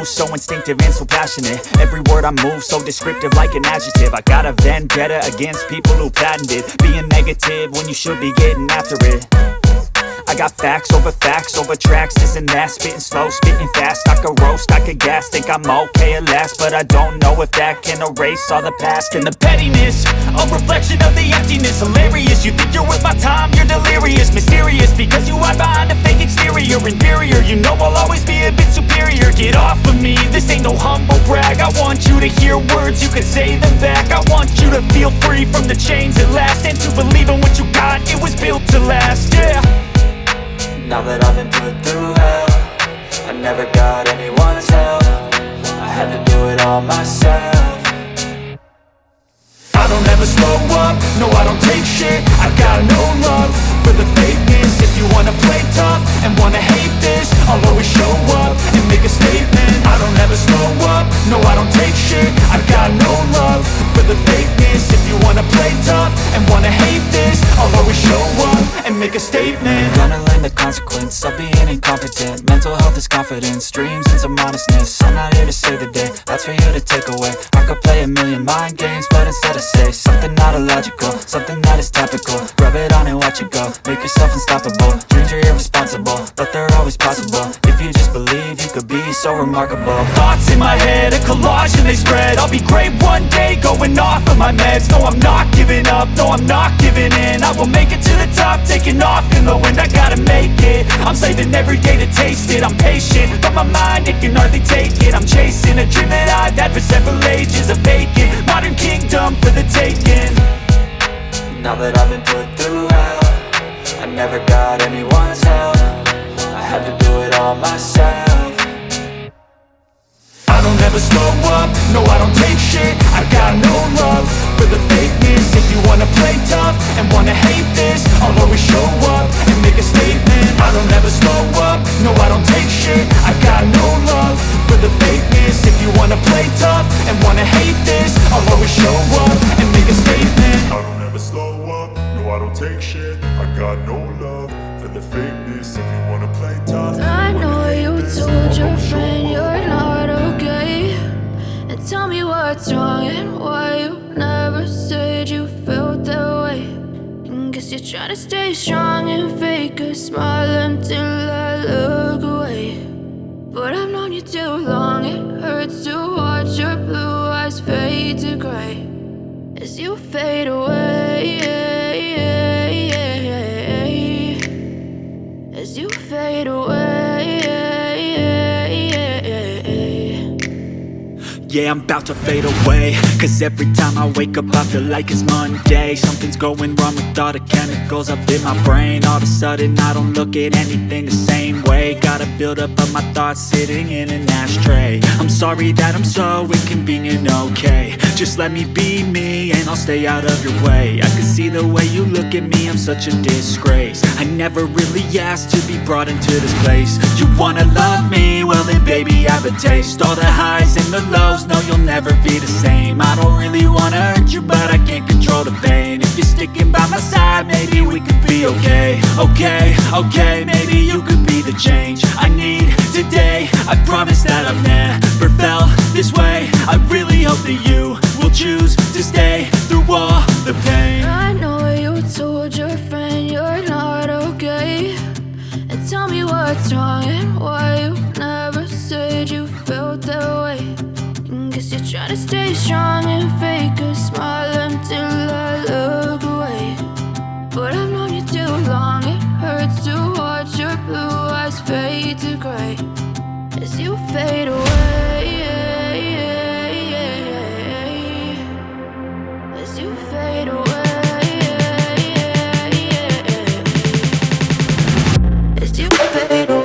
moves so instinctive and so passionate. Every word I move so descriptive like an adjective. I got a vendetta against people who patented being negative when you should be getting after it. I got facts over tracks, this and that. Spitting slow, spitting fast, I could roast, I could gas. Think I'm okay at last, but I don't know if that can erase all the past. And the pettiness, a reflection of the emptiness. Hilarious, you think you're worth my time, you're delirious. Mysterious, because you hide behind a fake exterior. Inferior, you know I'll always be a bit superior. Get off of me, this ain't no humble brag. I want you to hear words, you can say them back. I want you to feel free from the chains at last, and to believe in what you got, it was built to last, yeah. Now that I've been put through hell, I never got anyone's help. I had to do it all myself. I don't ever slow up, no I don't take shit. I got no love for the fakeness. If you wanna play tough and wanna hate this, I'll always show up and make a statement. I don't ever slow up, no I don't take shit. I got no love for the fakeness. If you wanna play tough and wanna hate this, I'll always show up and make a statement. Gonna learn the consequence of being incompetent. Mental health is confidence, dreams and some honestness. I'm not here to save the day, that's for you to take away. I could play a million mind games, but instead I say something not illogical, something that is topical. Rub it on and watch it go, make yourself unstoppable. Dreams are irresponsible, but they're always possible. If you just believe, you could be so remarkable. Thoughts in my head, a collage and they spread. I'll be great one day, going off of my meds. No, I'm not giving up, no, I'm not giving in. I will make it to the top, taking off in the wind. I gotta make it, I'm saving every day to taste it. I'm patient, but my mind, it can hardly take it. I'm chasing a dream that I've had for several ages. A vacant, modern kingdom for the taking. Now that I've been put through hell, I never got anyone's help. I had to do it all myself. I don't ever slow up, no I don't take shit. I got no love for the fakeness. If you wanna play tough and wanna hate this, I'll always show up and make a statement. I don't ever slow up, no I don't take shit. I got no love for the fakeness. If you wanna play tough and wanna hate this, I'll always show up and make a statement. I don't ever slow up, no I don't take shit. I got no love for the fakeness. If you wanna play tough, I know you told your friend you're not okay, and tell me what's wrong and why you never said you felt that way. And guess you're trying to stay strong and fake a smile until I look away. But I've known you too long, it hurts to watch your blue eyes fade to gray as you fade away, as you fade away. Yeah, I'm about to fade away, cause every time I wake up I feel like it's Monday. Something's going wrong with all the chemicals up in my brain. All of a sudden I don't look at anything the same way. Got a buildup of my thoughts sitting in an ashtray. I'm sorry that I'm so inconvenient, okay. Just let me be me and I'll stay out of your way. I can see the way you look at me, I'm such a disgrace. I never really asked to be brought into this place. You wanna love me? Well then baby I have a taste. All the highs and the lows, no you'll never be the same. I don't really wanna hurt you, but I can't control the pain. If you're sticking by my side, maybe we could be okay. Okay, maybe you could be the change I need today. I promise that I've never felt this way. I really hope that you will choose to stay through all the pain. I know you told your friend you're not okay, and tell me what's wrong and why you never said you felt that way. And guess you're trying to stay strong and fake a smile until I look away. But I've known you too long, it hurts to watch your blue eyes fade to gray as you fade away, as you fade away, as you fade away.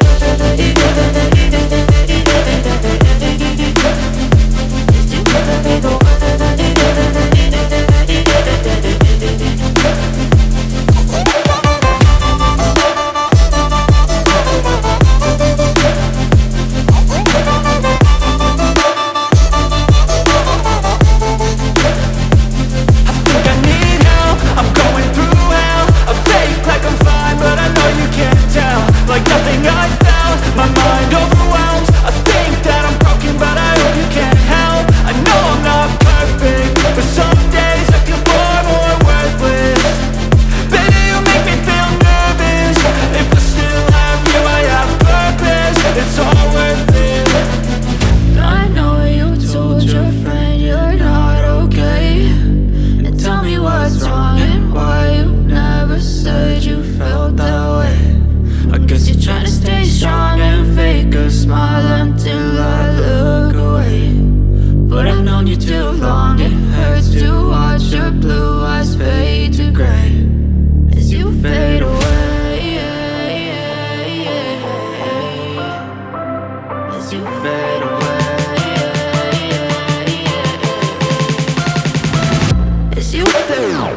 as you feel.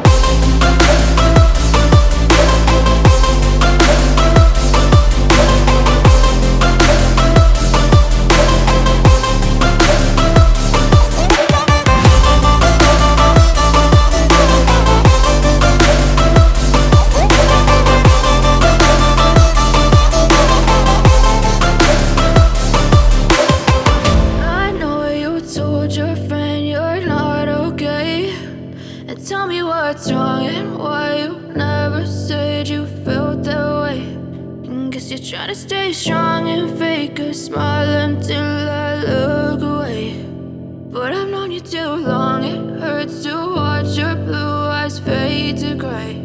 Tell me what's wrong and why you never said you felt that way. And guess you're trying to stay strong and fake a smile until I look away. But I've known you too long, it hurts to watch your blue eyes fade to gray.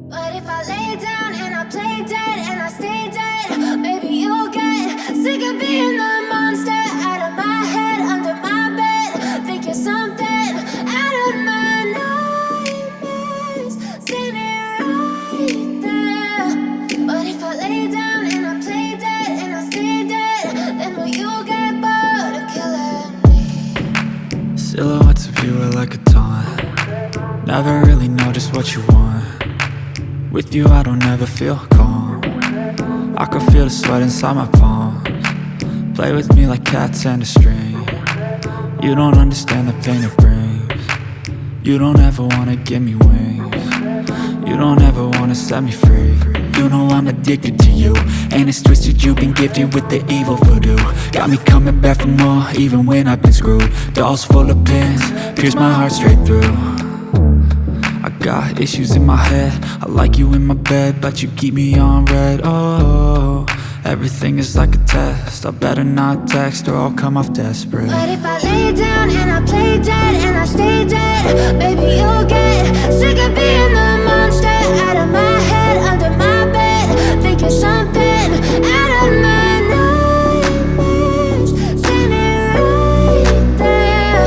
But if I lay down and I play dead and I stay dead, maybe you'll get sick of being the monster out of my head, under my bed. Think you're something out of my nightmares, standing right there. But if I lay down and I play dead and I stay dead, then will you get bored of killing me? Silhouettes of you are like a taunt. Never really know just what you want. With you I don't ever feel calm. I can feel the sweat inside my palms. Play with me like cats and a string. You don't understand the pain it brings. You don't ever wanna give me wings. You don't ever wanna set me free. You know I'm addicted to you, and it's twisted, you've been gifted with the evil voodoo. Got me coming back for more, even when I've been screwed. Dolls full of pins, pierce my heart straight through. I got issues in my head, I like you in my bed, but you keep me on red. Oh, everything is like a test. I better not text or I'll come off desperate. But if I lay down and I play dead and I stay dead, maybe you'll get sick of being the monster out of my head, under my bed. Think you're something out of my nightmares, standing right there.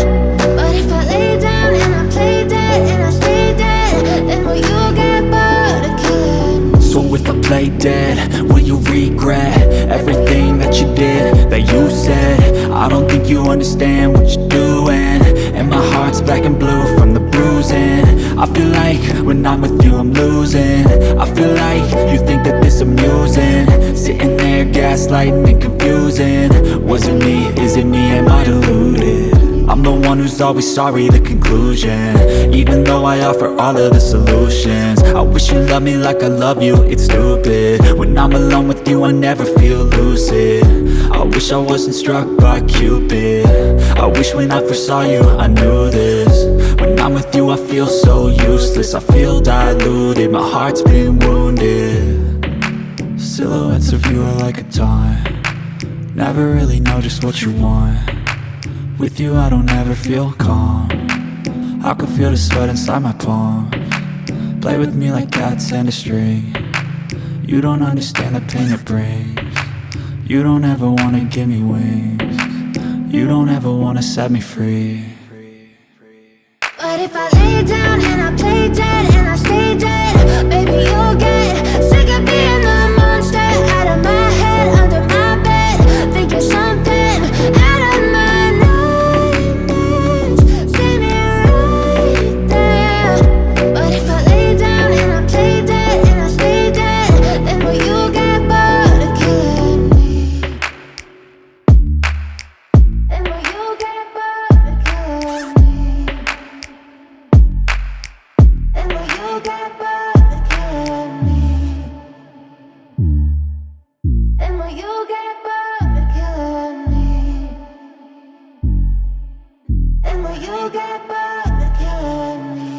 But if I lay down and I play dead and I stay dead, then will you get bored of killing me? So if I play dead, will you regret everything that you did, that you said? I don't think you understand what you're doing, and my heart's black and blue from the bruising. I feel like when I'm with you I'm losing. I feel like you think that this amusing, sitting there gaslighting and confusing. Was it me? Is it me? Am I deluded? I'm the one who's always sorry, the conclusion. Even though I offer all of the solutions, I wish you loved me like I love you, it's stupid. When I'm alone with you I never feel lucid. I wish I wasn't struck by Cupid. I wish when I first saw you I knew this. When I'm with you I feel so useless, I feel diluted, my heart's been wounded. Silhouettes of you are like a taunt. Never really know just what you want. With you I don't ever feel calm. I can feel the sweat inside my palms. Play with me like cats and a string. You don't understand the pain it brings. You don't ever wanna give me wings. You don't ever wanna set me free. But if I lay down and I play dead and I stay dead, maybe you'll get sick of being the monster out of my head, under my bed. Think you're something out of my nightmares, standing right there. But if I lay down and I play dead and I stay dead, then will you get bored of killing me? Then will you get bored of killing me? Then will you get bored of killing me? Then will you get bored of killing me? Then will you get bored of killing me?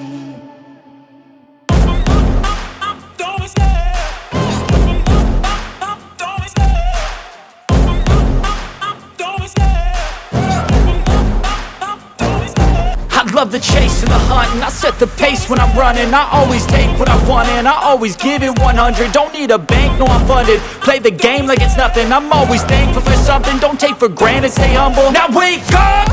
I love the chase and the hunt, and I set the pace when I'm running. I always take what I want and I always give it 100. Don't need a bank, no I'm funded. Play the game like it's nothing. I'm always thankful for something. Don't take for granted, stay humble. Now wake up!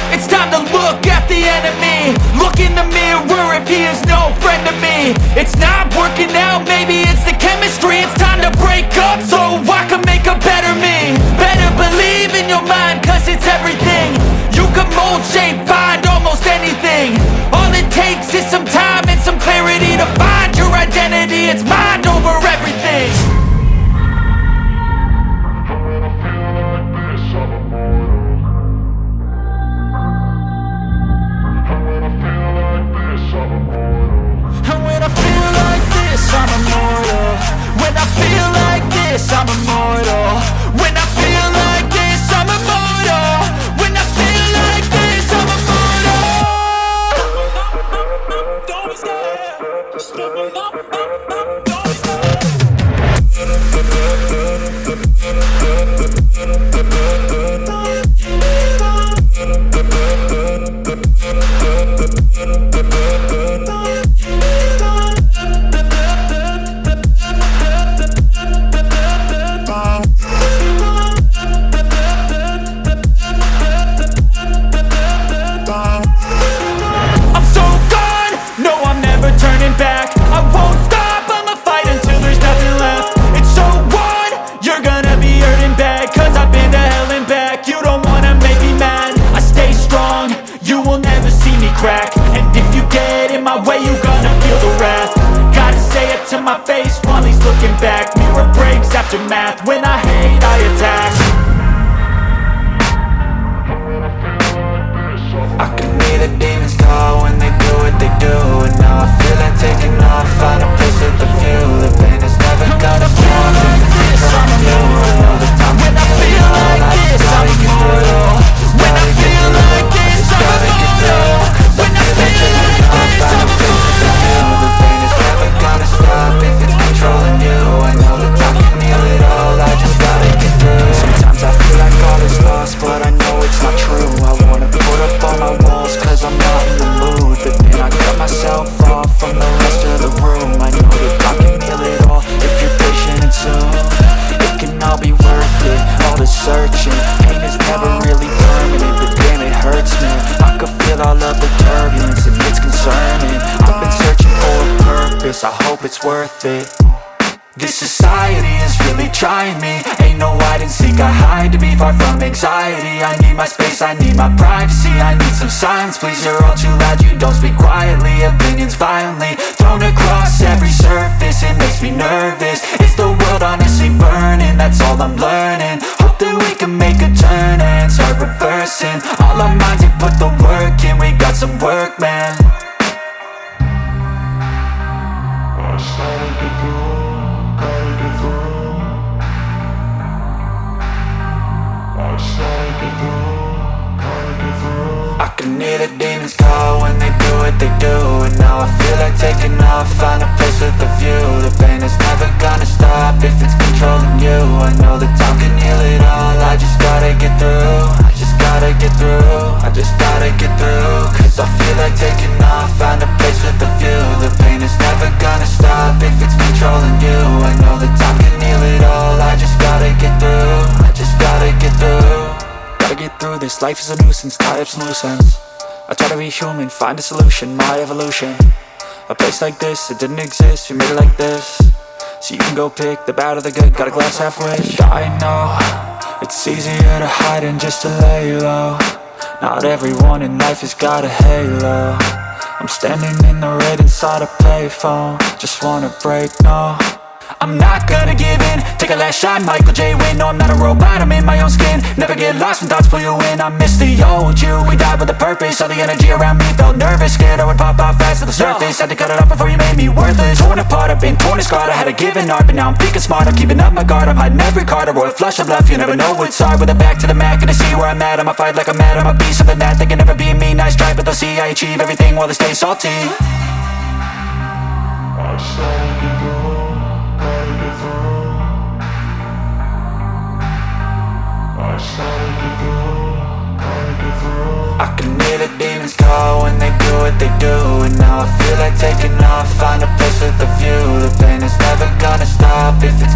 It's time to look at the enemy. Look in the mirror if he is no friend to me. It's not working out, maybe it's the chemistry. It's time to break up so I can make a better me. Better believe in your mind, cause it's everything. You can mold, shape, find almost anything. All it takes aftermath. When I hate, I attack. I can hear the demons call when they do what they do. And now I feel like taking off, find a place with a view. The pain is never gonna stop if it's controlling you. I know the time When I feel like this, I'm immortal. When I feel like this, I'm immortal. When I feel like this, I'm immortal. The pain is never gonna stop if it's controlling you. I know the time can heal it all, I just gotta get through. Sometimes I feel like all is lost, but I know it's not true. I wanna put up all my walls cause I'm not in the mood. But then I cut myself off from the rest of the room. I know that I can heal it all if you're patient and soon. It can all be worth it, all the searching. Pain is never really permanent, but damn it hurts me. I could feel all of the turbulence and it's concerning. I've been searching for a purpose, I hope it's worth it. This society is really trying me. Ain't no hide and seek, I hide to be far from anxiety. I need my space, I need my privacy. I need some silence, please, you're all too loud. You don't speak quietly, opinions violently thrown across every surface. It makes me nervous, it's the world honestly burning. That's all I'm learning, hope that we can make a turn and start reversing. All our minds, we put the work in, we got some work, man. I can hear the demons call when they do what they do. And now I feel like taking off, find a place with a view. The pain is never gonna stop if it's controlling you. I know that time can heal it all, I just gotta get through. I just gotta get through, I just gotta get through. Cause I feel like taking off, find a place with a view. The pain is never gonna stop if it's controlling you. I know that time can heal it all, I just gotta get through. I just gotta get through. Gotta get through this, life is a nuisance, tie up some loose ends. I try to be human, find a solution, my evolution. A place like this, it didn't exist, we made it like this. So you can go pick the bad or the good, got a glass halfway. I know, it's easier to hide than just to lay low. Not everyone in life has got a halo. I'm standing in the red inside a payphone. Just wanna break, no, I'm not gonna give in. Take a last shot, Michael J. Win. No, I'm not a robot, I'm in my own skin. Never get lost when thoughts pull you in. I miss the old you, we died with a purpose. All the energy around me felt nervous, scared I would pop off fast to the surface. Had to cut it off before you made me worthless. Torn apart, I've been torn and scarred. I had a given art, but now I'm thinking smart. I'm keeping up my guard, I'm hiding every card. A royal flush of left, you never know what's hard. With a back to the mat, gonna see where I'm at. I'ma fight like I'm mad, I'ma be something that they can never be me. Nice try, but they'll see I achieve everything while they stay salty. I can hear the demons call when they do what they do. And now I feel like taking off, find a place with a view. The pain is never gonna stop if it's